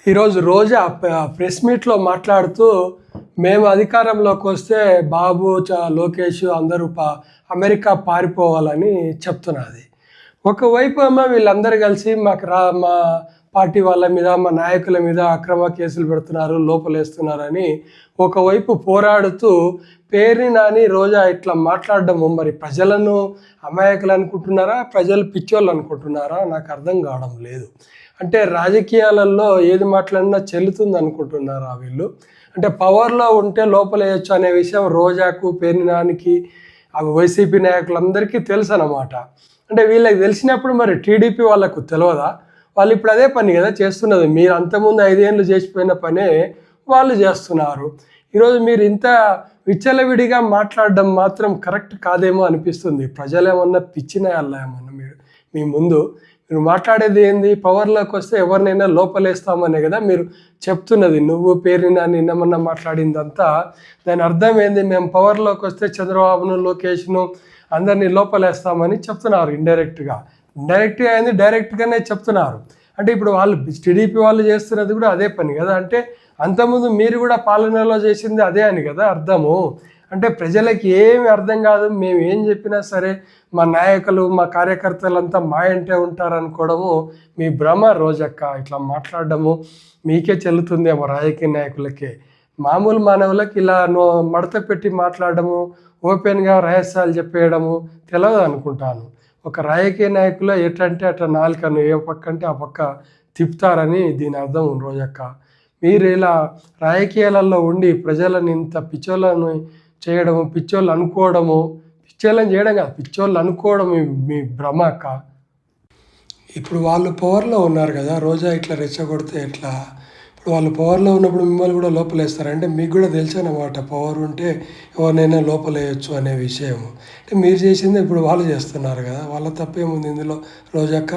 ఈరోజు రోజా ప్రెస్ మీట్లో మాట్లాడుతూ మేము అధికారంలోకి వస్తే బాబు లోకేష్ అందరూ అమెరికా పారిపోవాలని చెప్తున్నది. ఒకవైపు ఏమో వీళ్ళందరూ కలిసి మా పార్టీ వాళ్ళ మీద, మా నాయకుల మీద అక్రమ కేసులు పెడుతున్నారు, లోపలేస్తున్నారని ఒకవైపు పోరాడుతూ పేరుని నాని రోజా ఇట్లా మాట్లాడడము మరి ప్రజలను అమాయకులు అనుకుంటున్నారా, ప్రజలు పిచ్చోళ్ళు అనుకుంటున్నారా నాకు అర్థం కావడం లేదు. అంటే రాజకీయాలలో ఏది మాట్లాడినా చెల్లుతుంది అనుకుంటున్నారా వీళ్ళు? అంటే పవర్లో ఉంటే లోపలేయచ్చు అనే విషయం రోజాకు, పేర్ని నానికి, అవి వైసీపీ నాయకులందరికీ తెలుసు అన్నమాట. అంటే వీళ్ళకి తెలిసినప్పుడు మరి టీడీపీ వాళ్ళకు తెలియదా? వాళ్ళు ఇప్పుడు అదే పని కదా చేస్తున్నది. మీరు అంతకుముందు 5 ఏళ్ళు చేసిపోయిన పనే వాళ్ళు చేస్తున్నారు. ఈరోజు మీరు ఇంత విచ్చలవిడిగా మాట్లాడడం మాత్రం కరెక్ట్ కాదేమో అనిపిస్తుంది. ప్రజలు ఏమన్నా పిచ్చినాయల్లా ఏమన్నా మీ ముందు మీరు మాట్లాడేది ఏంది? పవర్లోకి వస్తే ఎవరినైనా లోపలేస్తామనే కదా మీరు చెప్తున్నది. నువ్వు పేరుని నిన్నమన్నా మాట్లాడిందంతా దాని అర్థం ఏంది? మేము పవర్లోకి వస్తే చంద్రబాబును, లోకేష్ను అందరినీ లోపలేస్తామని చెప్తున్నారు ఇండైరెక్ట్గా అయింది, డైరెక్ట్గానే చెప్తున్నారు. అంటే ఇప్పుడు వాళ్ళు టీడీపీ వాళ్ళు చేస్తున్నది కూడా అదే పని కదా. అంటే అంతకుముందు మీరు కూడా పాలనలో చేసింది అదే అని కదా అర్థము. అంటే ప్రజలకి ఏమి అర్థం కాదు, మేము ఏం చెప్పినా సరే మా నాయకులు, మా కార్యకర్తలంతా మా ఇంటే ఉంటారనుకోవడము మీ భ్రమ రోజక్క. ఇట్లా మాట్లాడడము మీకే చెల్లుతుందేమో రాజకీయ నాయకులకే. మామూలు మానవులకు ఇలా మడత పెట్టి మాట్లాడడము, ఓపెన్గా రహస్యాలు చెప్పేయడము తెలియదు అనుకుంటాను. ఒక రాజకీయ నాయకులు ఎటంటే అట్లా నాలుకను ఏ పక్క అంటే ఆ పక్క తిప్పుతారని దీని అర్థం రోజక్క. మీరు ఇలా రాజకీయాలలో ఉండి ప్రజలను ఇంత పిచ్చోళ్ళను చేయడము, పిచ్చోళ్ళు అనుకోవడము, పిచ్చోళ్ళని చేయడం కాదు, పిచ్చోళ్ళు అనుకోవడం మీ భ్రమ అక్క. ఇప్పుడు వాళ్ళు పవర్లో ఉన్నారు కదా, రోజా ఇట్లా రెచ్చగొడితే ఎట్లా? ఇప్పుడు వాళ్ళు పవర్లో ఉన్నప్పుడు మిమ్మల్ని కూడా లోపలేస్తారు. అంటే మీకు కూడా తెలుసు అన్నమాట, పవర్ ఉంటే ఎవరినైనా లోపలేయచ్చు అనే విషయం. అంటే మీరు చేసింది ఇప్పుడు వాళ్ళు చేస్తున్నారు కదా, వాళ్ళ తప్పేముంది ఇందులో రోజక్క?